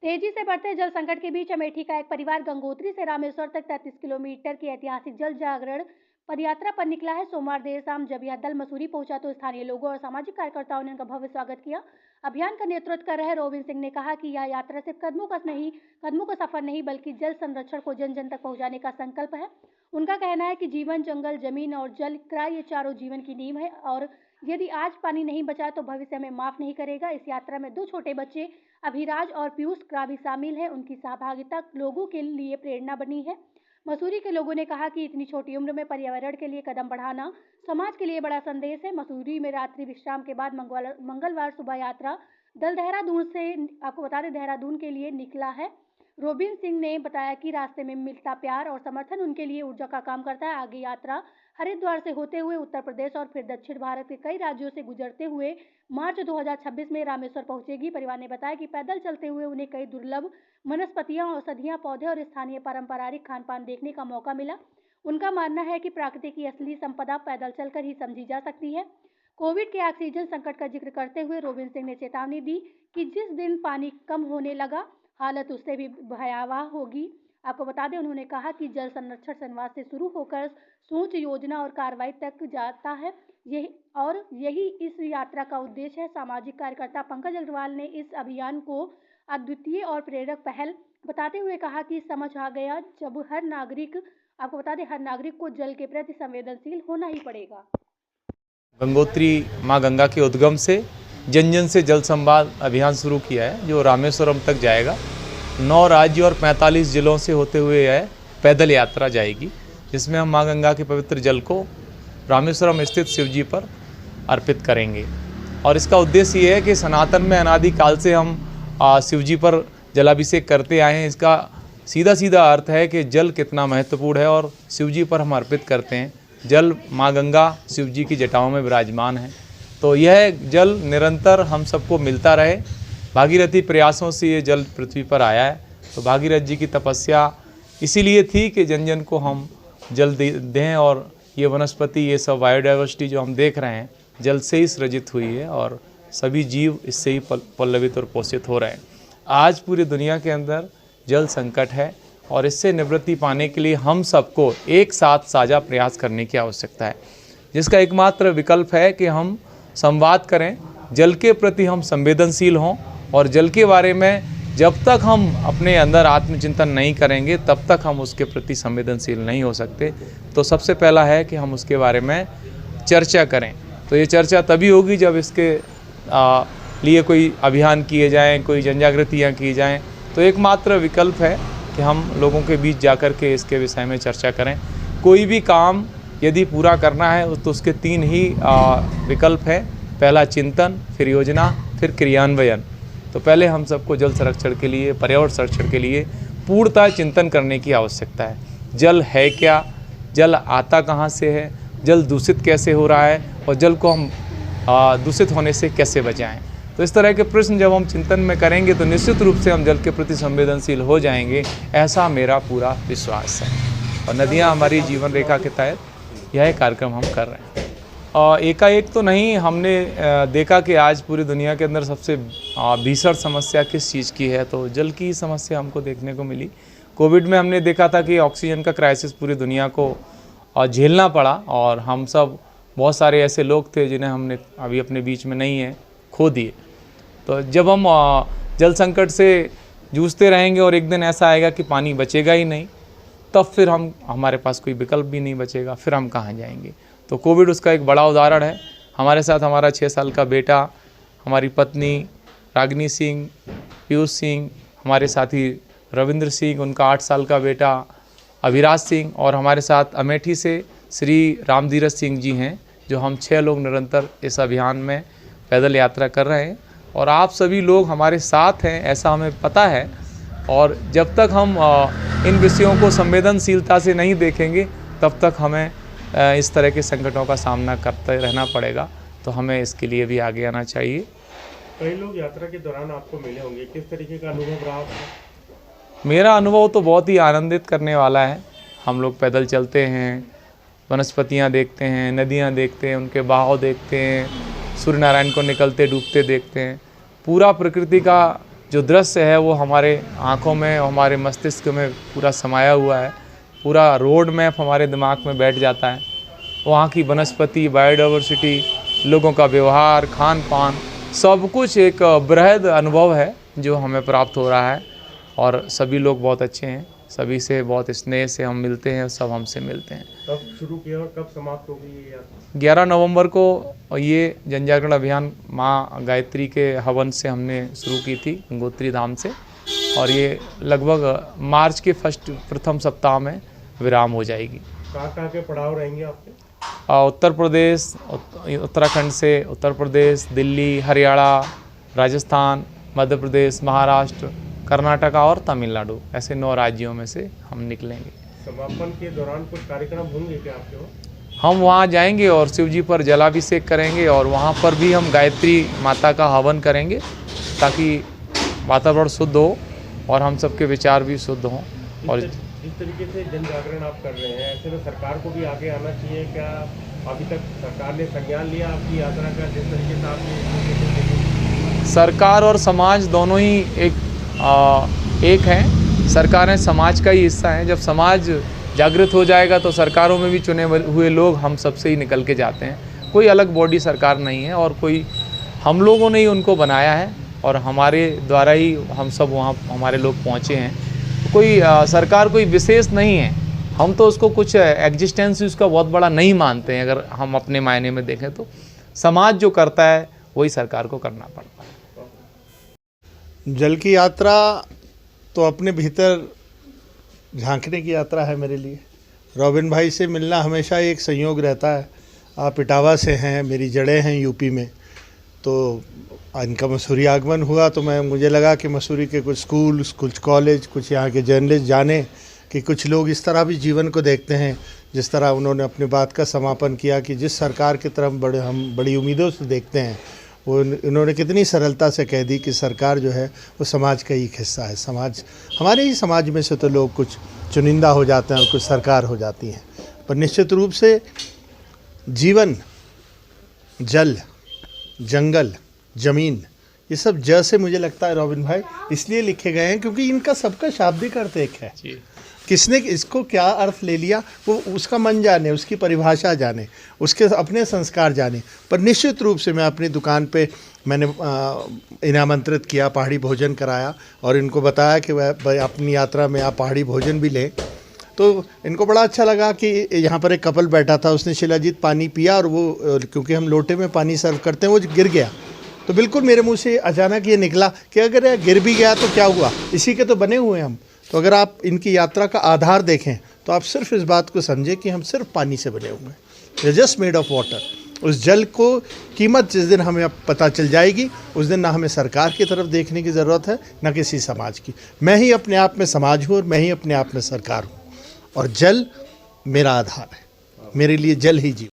तेजी से बढ़ते जल संकट के बीच अमेठी का एक परिवार गंगोत्री से रामेश्वर तक 33 किलोमीटर की ऐतिहासिक जल जागरण पदयात्रा पर निकला है। सोमवार देर शाम जब यह दल मसूरी पहुंचा तो स्थानीय लोगों और सामाजिक कार्यकर्ताओं ने उनका भव्य स्वागत किया। अभियान का नेतृत्व कर रहे रोबिन सिंह ने कहा कि यह यात्रा सिर्फ कदमों का सफर नहीं बल्कि जल संरक्षण को जन जन तक पहुंचाने का संकल्प है। उनका कहना है कि जीवन, जंगल, जमीन और जल क्राय ये चारों जीवन की नींव है और यदि आज पानी नहीं बचा तो भविष्य हमें माफ नहीं करेगा। इस यात्रा में 2 छोटे बच्चे अभिराज और पीयूष क्रा भी शामिल हैं। उनकी सहभागिता लोगों के लिए प्रेरणा बनी है। मसूरी के लोगों ने कहा कि इतनी छोटी उम्र में पर्यावरण के लिए कदम बढ़ाना समाज के लिए बड़ा संदेश है। मसूरी में रात्रि विश्राम के बाद मंगलवार सुबह यात्रा दल देहरादून से, आपको बता दें, देहरादून के लिए निकला है। रोबिन सिंह ने बताया कि रास्ते में मिलता प्यार और समर्थन उनके लिए ऊर्जा का काम करता है। आगे यात्रा हरिद्वार से होते हुए उत्तर प्रदेश और फिर दक्षिण भारत के कई राज्यों से गुजरते हुए मार्च 2026 में रामेश्वर पहुंचेगी। परिवार ने बताया कि पैदल चलते हुए उन्हें कई दुर्लभ वनस्पतियां, औषधियां, पौधे और स्थानीय पारंपरिक खान पान देखने का मौका मिला। उनका मानना है कि प्रकृति की असली संपदा पैदल चलकर ही समझी जा सकती है। कोविड के ऑक्सीजन संकट का जिक्र करते हुए रोबिन सिंह ने चेतावनी दी कि जिस दिन पानी कम होने लगा हालत उससे भी भयावह होगी। आपको बता दें, उन्होंने कहा कि जल संरक्षण संवाद से शुरू होकर सोच, योजना और कार्रवाई तक जाता है। यही इस यात्रा का उद्देश्य है। सामाजिक कार्यकर्ता पंकज अग्रवाल ने इस अभियान को अद्वितीय और प्रेरक पहल बताते हुए कहा कि समझ आ गया जब हर नागरिक, आपको बता दें, हर नागरिक को जल के प्रति संवेदनशील होना ही पड़ेगा। गंगोत्री माँ गंगा के उद्गम से जन जन से जल संवाद अभियान शुरू किया है जो रामेश्वरम तक जाएगा। 9 राज्य और 45 जिलों से होते हुए यह पैदल यात्रा जाएगी, जिसमें हम माँ गंगा के पवित्र जल को रामेश्वरम स्थित शिवजी पर अर्पित करेंगे। और इसका उद्देश्य ये है कि सनातन में अनादिकाल से हम शिवजी पर जलाभिषेक करते आए हैं। इसका सीधा सीधा अर्थ है कि जल कितना महत्वपूर्ण है और शिवजी पर हम अर्पित करते हैं। जल माँ गंगा शिवजी की जटाओं में विराजमान है, तो यह जल निरंतर हम सबको मिलता रहे। भागीरथी प्रयासों से ये जल पृथ्वी पर आया है। तो भागीरथ जी की तपस्या इसीलिए थी कि जन जन को हम जल दें और ये वनस्पति, ये सब बायोडाइवर्सिटी जो हम देख रहे हैं जल से ही सृजित हुई है और सभी जीव इससे ही पल्लवित और पोषित हो रहे हैं। आज पूरी दुनिया के अंदर जल संकट है और इससे निवृत्ति पाने के लिए हम सबको एक साथ साझा प्रयास करने की आवश्यकता है, जिसका एकमात्र विकल्प है कि हम संवाद करें, जल के प्रति हम संवेदनशील हों और जल के बारे में जब तक हम अपने अंदर आत्मचिंतन नहीं करेंगे तब तक हम उसके प्रति संवेदनशील नहीं हो सकते। तो सबसे पहला है कि हम उसके बारे में चर्चा करें। तो ये चर्चा तभी होगी जब इसके लिए कोई अभियान किए जाएं, कोई जनजागृतियाँ की जाएं। तो एकमात्र विकल्प है कि हम लोगों के बीच जाकर के इसके विषय में चर्चा करें। कोई भी काम यदि पूरा करना है तो उसके 3 ही विकल्प हैं। पहला चिंतन, फिर योजना, फिर क्रियान्वयन। तो पहले हम सबको जल संरक्षण के लिए, पर्यावरण संरक्षण के लिए पूर्णतः चिंतन करने की आवश्यकता है। जल है क्या, जल आता कहाँ से है, जल दूषित कैसे हो रहा है और जल को हम दूषित होने से कैसे बचाएं। तो इस तरह के प्रश्न जब हम चिंतन में करेंगे तो निश्चित रूप से हम जल के प्रति संवेदनशील हो जाएंगे, ऐसा मेरा पूरा विश्वास है। और नदियाँ हमारी जीवन रेखा के तहत यह कार्यक्रम हम कर रहे हैं। और एकाएक तो नहीं, हमने देखा कि आज पूरी दुनिया के अंदर सबसे भीषण समस्या किस चीज़ की है, तो जल की समस्या हमको देखने को मिली। कोविड में हमने देखा था कि ऑक्सीजन का क्राइसिस पूरी दुनिया को झेलना पड़ा और हम सब, बहुत सारे ऐसे लोग थे जिन्हें हमने अभी अपने बीच में नहीं है, खो दिए। तो जब हम जल संकट से जूझते रहेंगे और एक दिन ऐसा आएगा कि पानी बचेगा ही नहीं, तब फिर हमारे पास कोई विकल्प भी नहीं बचेगा, फिर हम कहाँ जाएंगे। तो कोविड उसका एक बड़ा उदाहरण है। हमारे साथ हमारा 6 साल का बेटा, हमारी पत्नी रागिनी सिंह, पीयूष सिंह, हमारे साथी रविंद्र सिंह, उनका 8 साल का बेटा अभिराज सिंह और हमारे साथ अमेठी से श्री रामधीरज सिंह जी हैं, जो हम 6 लोग निरंतर इस अभियान में पैदल यात्रा कर रहे हैं। और आप सभी लोग हमारे साथ हैं ऐसा हमें पता है। और जब तक हम इन विषयों को संवेदनशीलता से नहीं देखेंगे तब तक हमें इस तरह के संकटों का सामना करते रहना पड़ेगा। तो हमें इसके लिए भी आगे आना चाहिए। कई लोग यात्रा के दौरान आपको मिले होंगे, किस तरीके का अनुभव रहा आपका? मेरा अनुभव तो बहुत ही आनंदित करने वाला है। हम लोग पैदल चलते हैं, वनस्पतियाँ देखते हैं, नदियाँ देखते हैं, उनके बहाव देखते हैं, सूर्य नारायण को निकलते डूबते देखते हैं। पूरा प्रकृति का जो दृश्य है वो हमारे आँखों में, हमारे मस्तिष्क में पूरा समाया हुआ है। पूरा रोड मैप हमारे दिमाग में बैठ जाता है। वहाँ की वनस्पति, बायोडाइवर्सिटी, लोगों का व्यवहार, खान पान, सब कुछ एक बृहद अनुभव है जो हमें प्राप्त हो रहा है। और सभी लोग बहुत अच्छे हैं, सभी से बहुत स्नेह से हम मिलते हैं, सब हमसे मिलते हैं। कब शुरू किया और कब समाप्त होगी ये यात्रा? 11 नवंबर को ये जन जागरण अभियान माँ गायत्री के हवन से हमने शुरू की थी गंगोत्री धाम से, और ये लगभग मार्च के प्रथम सप्ताह में विराम हो जाएगी। कहाँ के पड़ाव रहेंगे आपके? उत्तर प्रदेश, उत्तराखंड से उत्तर प्रदेश, दिल्ली, हरियाणा, राजस्थान, मध्य प्रदेश, महाराष्ट्र, कर्नाटका और तमिलनाडु, ऐसे 9 राज्यों में से हम निकलेंगे। समापन के दौरान कुछ कार्यक्रम होंगे क्या आपके वहाँ? हम वहाँ जाएंगे और शिव जी पर जलाभिषेक करेंगे, और वहाँ पर भी हम गायत्री माता का हवन करेंगे ताकि वातावरण शुद्ध हो और हम सबके विचार भी शुद्ध हों। और जिस तरीके से जन जागरण आप कर रहे हैं, ऐसे में सरकार को भी आगे आना चाहिए क्या? अभी तक सरकार ने संज्ञान लिया आपकी यात्रा का? जिस तरीके से आप सरकार और समाज दोनों ही एक हैं। सरकारें समाज का ही हिस्सा हैं। जब समाज जागृत हो जाएगा तो सरकारों में भी चुने हुए लोग हम सबसे ही निकल के जाते हैं। कोई अलग बॉडी सरकार नहीं है, और कोई हम लोगों ने ही उनको बनाया है, और हमारे द्वारा ही हम सब वहाँ हमारे लोग पहुँचे हैं। कोई सरकार कोई विशेष नहीं है, हम तो उसको कुछ एग्जिस्टेंस उसका बहुत बड़ा नहीं मानते हैं। अगर हम अपने मायने में देखें तो समाज जो करता है वही सरकार को करना पड़ता है। जल की यात्रा तो अपने भीतर झांकने की यात्रा है मेरे लिए। रॉबिन भाई से मिलना हमेशा एक संयोग रहता है। आप इटावा से हैं, मेरी जड़ें हैं यूपी में, तो इनका मसूरी आगमन हुआ तो मुझे लगा कि मसूरी के कुछ स्कूल, कुछ कॉलेज, कुछ यहाँ के जर्नलिस्ट जाने कि कुछ लोग इस तरह भी जीवन को देखते हैं जिस तरह उन्होंने अपनी बात का समापन किया कि जिस सरकार की तरफ हम बड़ी उम्मीदों से देखते हैं, वो इन्होंने कितनी सरलता से कह दी कि सरकार जो है वो समाज का ही एक हिस्सा है। समाज, हमारे ही समाज में से तो लोग कुछ चुनिंदा हो जाते हैं और कुछ सरकार हो जाती हैं। पर निश्चित रूप से जीवन, जल, जंगल, ज़मीन, ये सब ज से मुझे लगता है रॉबिन भाई इसलिए लिखे गए हैं क्योंकि इनका सबका शाब्दिक अर्थ एक है। किसने इसको क्या अर्थ ले लिया वो उसका मन जाने, उसकी परिभाषा जाने, उसके अपने संस्कार जाने। पर निश्चित रूप से मैं अपनी दुकान पे मैंने इन्हें आमंत्रित किया, पहाड़ी भोजन कराया और इनको बताया कि वह अपनी यात्रा में आप पहाड़ी भोजन भी लें। तो इनको बड़ा अच्छा लगा कि यहाँ पर एक कपल बैठा था, उसने शिलाजीत पानी पिया और वो क्योंकि हम लोटे में पानी सर्व करते हैं वो गिर गया। तो बिल्कुल मेरे मुंह से अचानक ये निकला कि अगर यह गिर भी गया तो क्या हुआ, इसी के तो बने हुए हैं हम। तो अगर आप इनकी यात्रा का आधार देखें तो आप सिर्फ इस बात को समझें कि हम सिर्फ पानी से बने हुए हैं, we are just made of water. उस जल को कीमत जिस दिन हमें पता चल जाएगी उस दिन ना हमें सरकार की तरफ देखने की ज़रूरत है ना किसी समाज की। मैं ही अपने आप में समाज हूँ और मैं ही अपने आप में सरकार हूँ, और जल मेरा आधार है। मेरे लिए जल ही जीवन।